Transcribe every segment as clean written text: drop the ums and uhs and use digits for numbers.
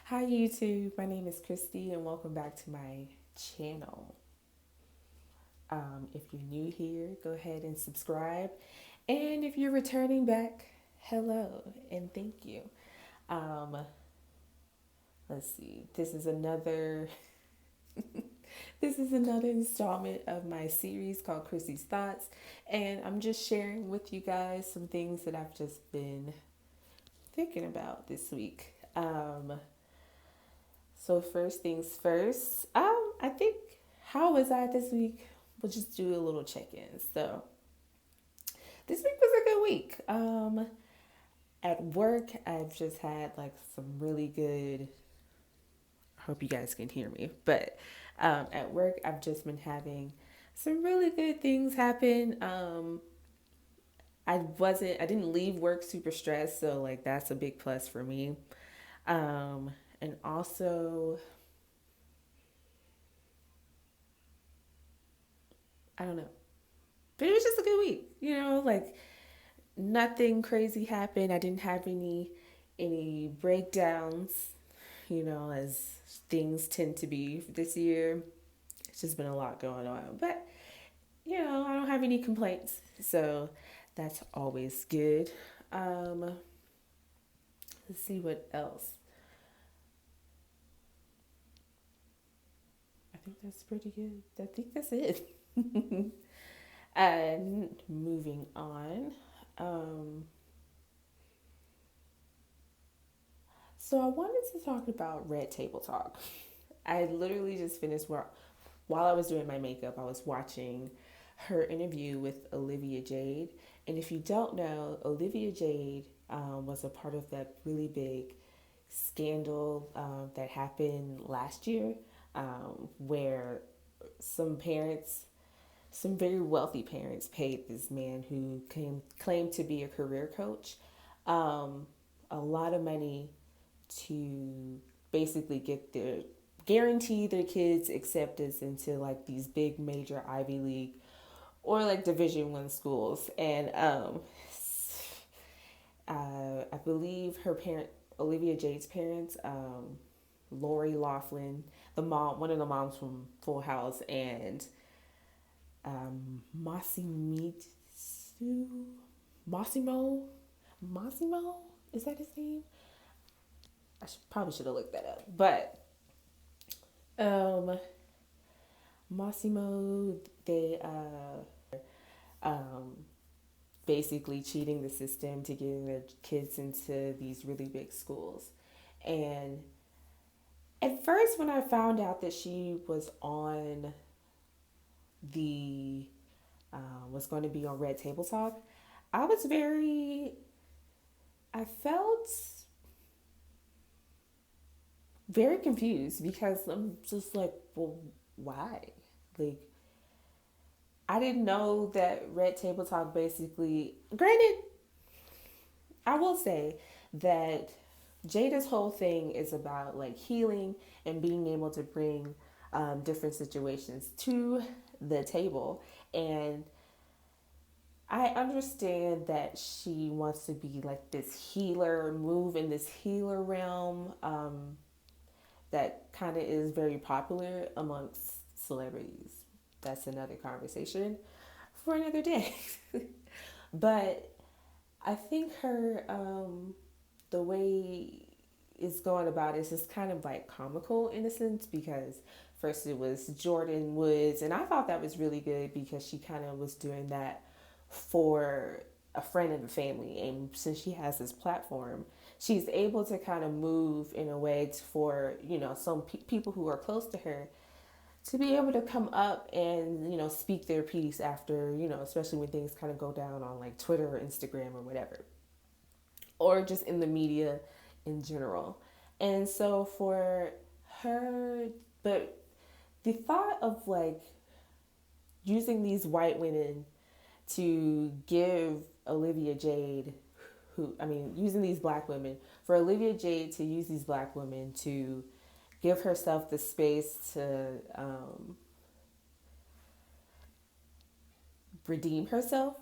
Hi YouTube, my name is Krissy and welcome back to my channel. If you're new here, go ahead and subscribe. And if you're returning back, hello and thank you. Um, let's see, this is another installment of my series called Krissy's Thoughts, and I'm just sharing with you guys some things that I've just been thinking about this week. So first things first. I think how was I this week? We'll just do a little check-in. So this week was a good week. At work, I've just had like some really good. I hope you guys can hear me, but at work, I've just been having some really good things happen. I didn't leave work super stressed, so like that's a big plus for me. And also, I don't know, but it was just a good week. Like nothing crazy happened. I didn't have any breakdowns, as things tend to be this year. It's just been a lot going on. But, I don't have any complaints. So that's always good. Um, let's see what else. I think that's pretty good. I think that's it. And moving on. Um, so I wanted to talk about Red Table Talk. I literally just finished while I was doing my makeup, I was watching her interview with Olivia Jade. And if you don't know, Olivia Jade was a part of that really big scandal that happened last year, where some parents, some very wealthy parents, paid this man who claimed to be a career coach um, a lot of money to basically get their guarantee their kids acceptance into like these big major Ivy League or like Division 1 schools. And I believe her parent, Olivia Jade's parents, Lori Laughlin, the mom, one of the moms from Full House, and Massimitsu, Massimo, Massimo, is that his name? Probably should have looked that up, but um, Massimo, they um, basically cheating the system to getting their kids into these really big schools. And at first, when I found out that she was on the was going to be on Red Table Talk, I was I felt very confused because I'm just like, well, why? Like, I didn't know that Red Table Talk basically, granted, I will say that Jada's whole thing is about like healing and being able to bring different situations to the table. And I understand that she wants to be like this healer, move in this healer realm that kind of is very popular amongst celebrities. That's another conversation for another day. But I think the way it's going about it is just kind of like comical in a sense because first it was Jordan Woods, and I thought that was really good because she kind of was doing that for a friend of the family. And since she has this platform, she's able to kind of move in a way for, some people who are close to her to be able to come up and, speak their piece after, especially when things kind of go down on like Twitter or Instagram or whatever, or just in the media in general. And so for her, but the thought of like using these white women to give Olivia Jade, using these black women, for Olivia Jade to use these black women to give herself the space to redeem herself.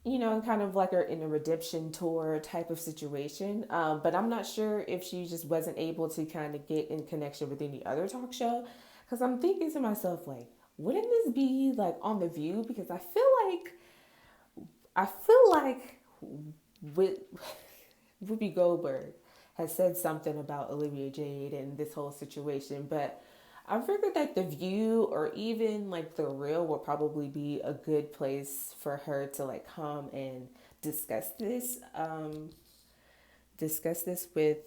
kind of like in a redemption tour type of situation. But I'm not sure if she just wasn't able to kind of get in connection with any other talk show. Because I'm thinking to myself, like, wouldn't this be like on The View? Because I feel like with Whoopi Goldberg has said something about Olivia Jade and this whole situation, but I figured that The View or even like The Real will probably be a good place for her to like come and discuss this. Discuss this with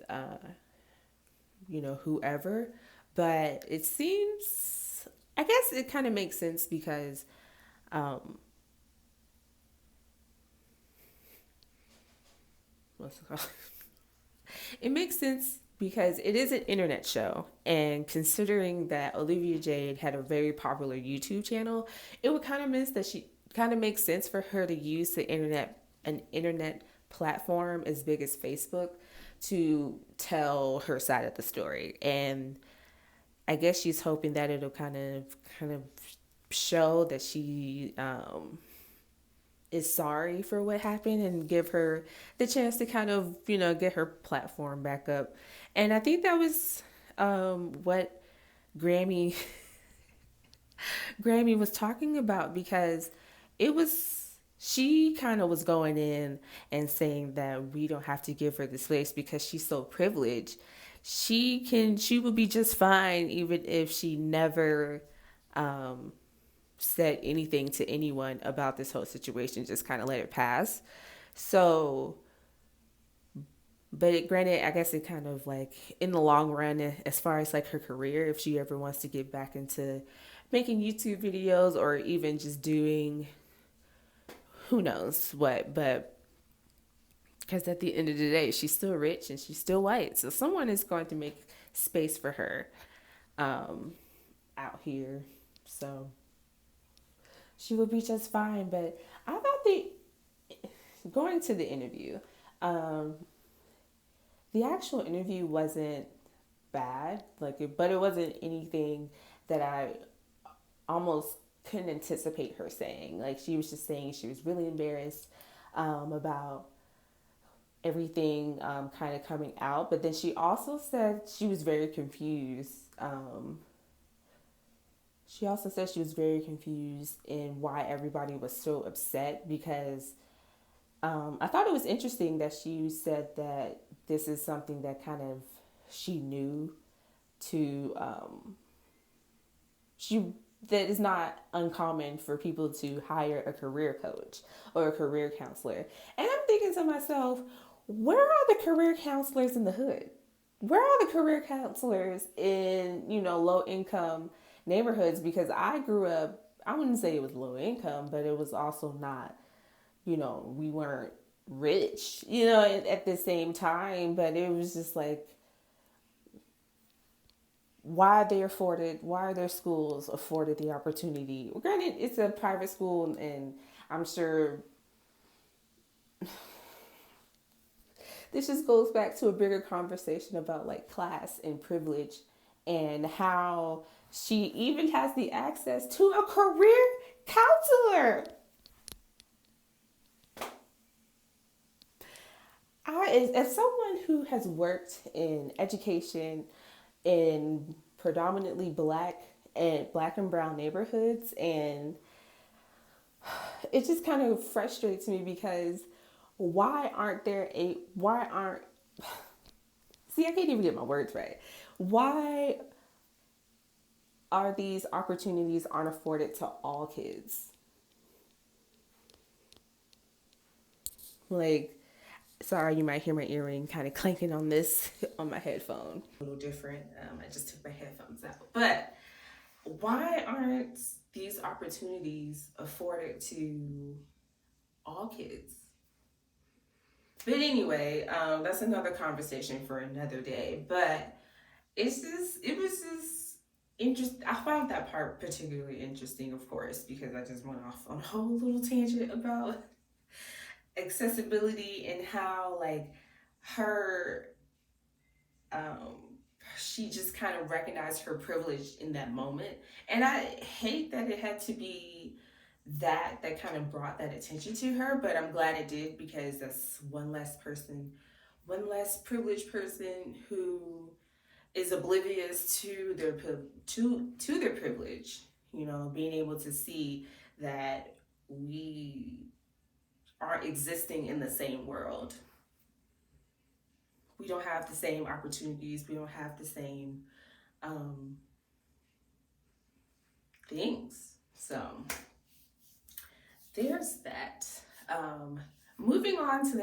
whoever. But it seems, I guess it kind of makes sense because um, what's it called? It makes sense because it is an internet show, and considering that Olivia Jade had a very popular YouTube channel, it would kind of miss that she kind of makes sense for her to use an internet platform as big as Facebook to tell her side of the story. And I guess she's hoping that it'll kind of show that she is sorry for what happened and give her the chance to kind of, get her platform back up. And I think that was what Grammy Grammy was talking about, because it was she kind of was going in and saying that we don't have to give her this place because she's so privileged. She would be just fine even if she never um said anything to anyone about this whole situation, just kind of let it pass. So, but granted, I guess it kind of like in the long run, as far as like her career, if she ever wants to get back into making YouTube videos or even just doing who knows what, but because at the end of the day, she's still rich and she's still white. So someone is going to make space for her um, out here. So she will be just fine. But I thought going to the interview, um, the actual interview wasn't bad, but it wasn't anything that I almost couldn't anticipate her saying. Like she was just saying she was really embarrassed about everything kind of coming out, but then she also said she was very confused. She also said she was very confused in why everybody was so upset because I thought it was interesting that she said that this is something that kind of she knew to she that is not uncommon for people to hire a career coach or a career counselor. And I'm thinking to myself, where are the career counselors in the hood? Where are the career counselors in, low income neighborhoods? Because I grew up, I wouldn't say it was low income, but it was also not, we weren't rich, at the same time, but it was just like, why are their schools afforded the opportunity? Well, granted, it's a private school, and I'm sure this just goes back to a bigger conversation about like class and privilege and how she even has the access to a career counselor. As someone who has worked in education in predominantly black and brown neighborhoods, and it just kind of frustrates me because why aren't see, I can't even get my words right. Why are these opportunities aren't afforded to all kids? Like, sorry, you might hear my earring kind of clanking on this on my headphone. A little different. I just took my headphones out. But why aren't these opportunities afforded to all kids? But anyway, that's another conversation for another day. But it was just interesting. I found that part particularly interesting, of course, because I just went off on a whole little tangent about accessibility and how like her um she just kind of recognized her privilege in that moment. And I hate that it had to be that kind of brought that attention to her. But I'm glad it did, because that's one less person, one less privileged person who is oblivious to their to their privilege. You know, being able to see that we are existing in the same world. We don't have the same opportunities. We don't have the same things. So there's that. Moving on to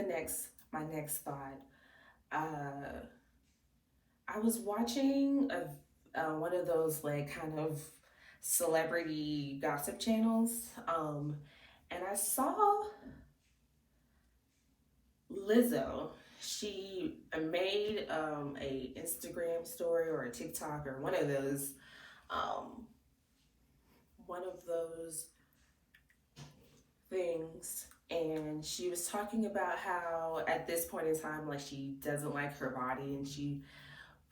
my next thought. I was watching one of those like kind of celebrity gossip channels, and I saw Lizzo. She made a Instagram story or a TikTok or um, one of those things, and she was talking about how at this point in time, like, she doesn't like her body, and she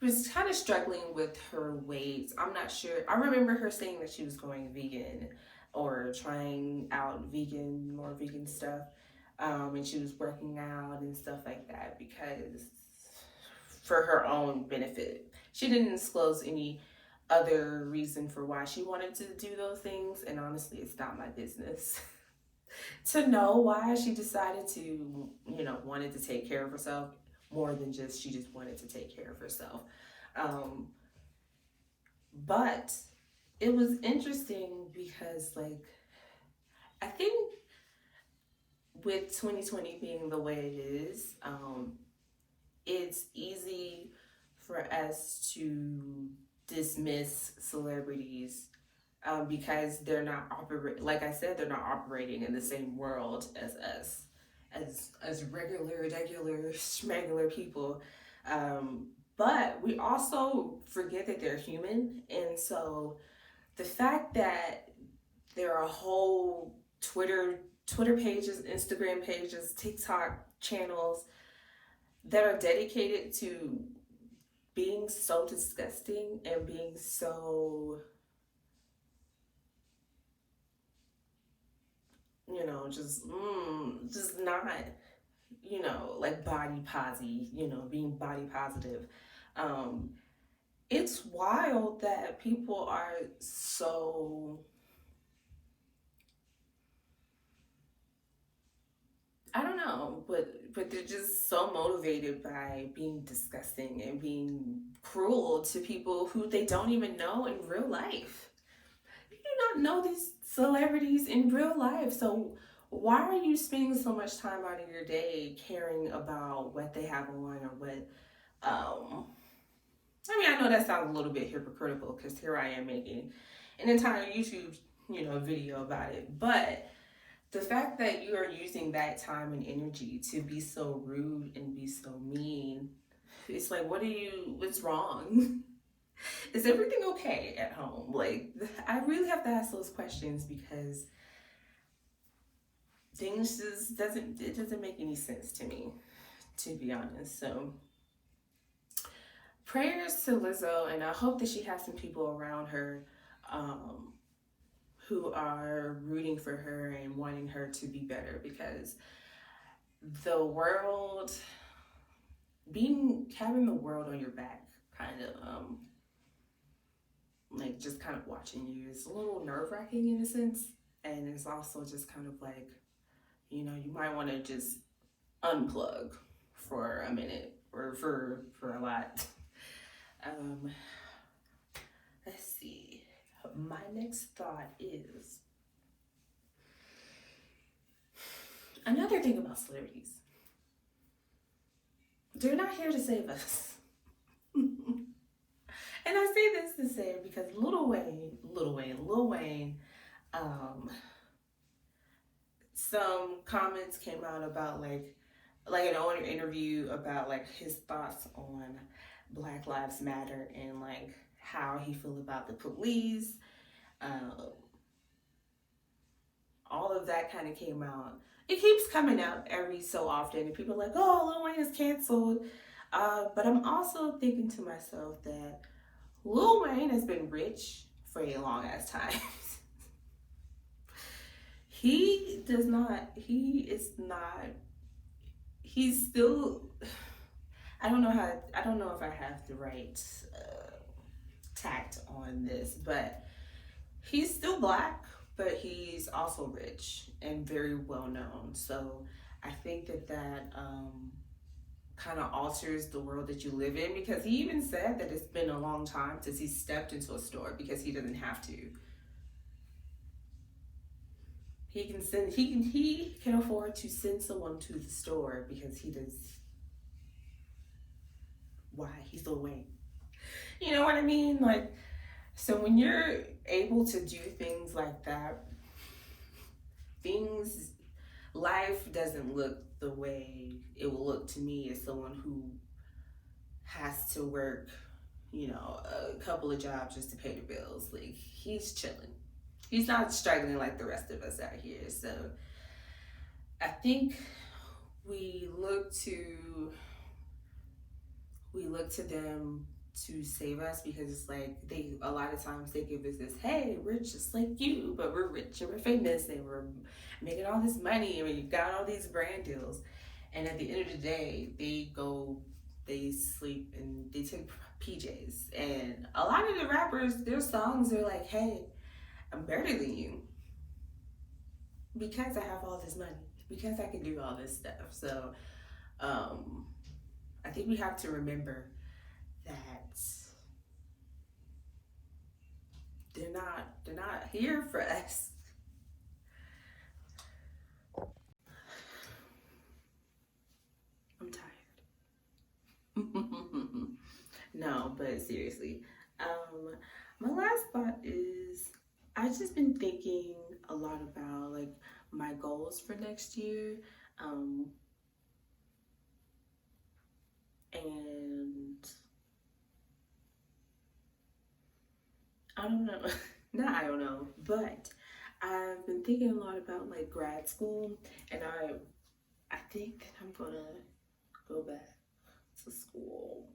was kind of struggling with her weight. I'm not sure. I remember her saying that she was going vegan or trying out more vegan stuff. And she was working out and stuff like that because for her own benefit. She didn't disclose any other reason for why she wanted to do those things, and honestly, it's not my business to know why she decided to, wanted to take care of herself more than just she just wanted to take care of herself. But it was interesting because, like, I think with 2020 being the way it is, it's easy for us to dismiss celebrities because they're not like I said, they're not operating in the same world as us, as regular schmegular people. But we also forget that they're human, and so the fact that there are whole Twitter pages, Instagram pages, TikTok channels that are dedicated to being so disgusting and being so, just not, like body posy, being body positive. It's wild that people are so, I don't know, but they're just so motivated by being disgusting and being cruel to people who they don't even know in real life. You do not know these celebrities in real life, so why are you spending so much time out of your day caring about what they have on or what? I know that sounds a little bit hypocritical because here I am making an entire YouTube, video about it, but the fact that you are using that time and energy to be so rude and be so mean, it's like, what's wrong? Is everything okay at home? Like, I really have to ask those questions because things just doesn't make any sense to me, to be honest. So prayers to Lizzo, and I hope that she has some people around her who are rooting for her and wanting her to be better, because the world, having the world on your back, kind of like just kind of watching you, is a little nerve-wracking in a sense, and it's also just kind of like, you might want to just unplug for a minute or for a lot. Let's see. My next thought is another thing about celebrities. They're not here to save us. And I say this to say it because Lil Wayne, some comments came out about like an owner interview about like his thoughts on Black Lives Matter and like how he feel about the police. All of that kind of came out. It keeps coming out every so often, and people are like, "Oh, Lil Wayne is canceled." But I'm also thinking to myself that Lil Wayne has been rich for a long ass time. He does not, he is not, he's still, I don't know how, I don't know if I have the right tact on this, but he's still black, but he's also rich and very well known. So I think that kind of alters the world that you live in, because he even said that it's been a long time since he stepped into a store because he doesn't have to. He can afford to send someone to the store because he does. Why? He's Lil Wayne. You know what I mean? Like, so when you're able to do things like that, things, life doesn't look the way it will look to me as someone who has to work, you know, a couple of jobs just to pay the bills. Like, he's chilling. He's not struggling like the rest of us out here. So I think we look to them to save us, because it's like they, a lot of times they give us this, hey, we're just like you, but we're rich and we're famous and we're making all this money and we've got all these brand deals. And at the end of the day, they sleep and they take PJs. And a lot of the rappers, their songs are like, hey, I'm better than you because I have all this money, because I can do all this stuff. So I think we have to remember that they're not here for us. I'm tired. No, but seriously, my last thought is, I've just been thinking a lot about like my goals for next year, and I don't know, not I don't know, but I've been thinking a lot about like grad school, and I think that I'm gonna go back to school.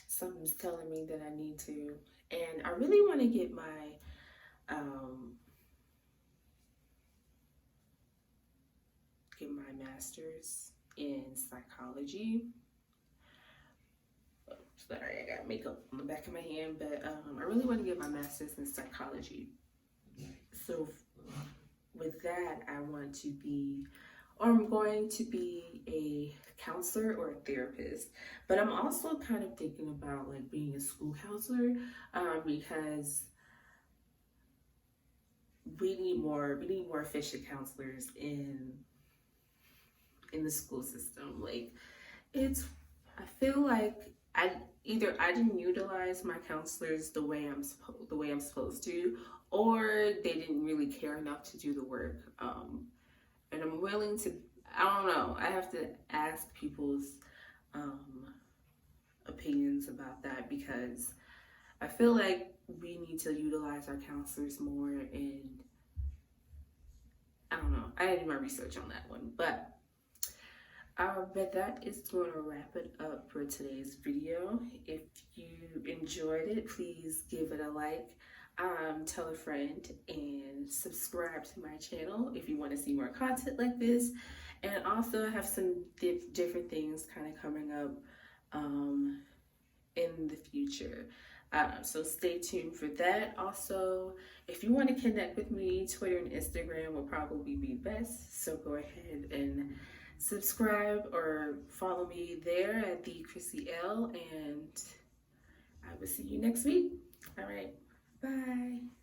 Something's telling me that I need to, and I really want to get my master's in psychology. Sorry, I got makeup on the back of my hand, but I really want to get my master's in psychology. So with that, I'm going to be a counselor or a therapist. But I'm also kind of thinking about like being a school counselor, because we need more efficient counselors in the school system. Like, I feel like I didn't utilize my counselors the way I'm supposed to, or they didn't really care enough to do the work. And I'm willing to, I don't know, I have to ask people's opinions about that, because I feel like we need to utilize our counselors more. And I don't know, I did my research on that one, but that is going to wrap it up for today's video. If you enjoyed it, please give it a like, tell a friend, and subscribe to my channel if you want to see more content like this. And also, I have some different things kind of coming up in the future. So stay tuned for that. Also, if you want to connect with me, Twitter and Instagram will probably be best. So go ahead and subscribe or follow me there at the Krissy L, and I will see you next week. All right, bye.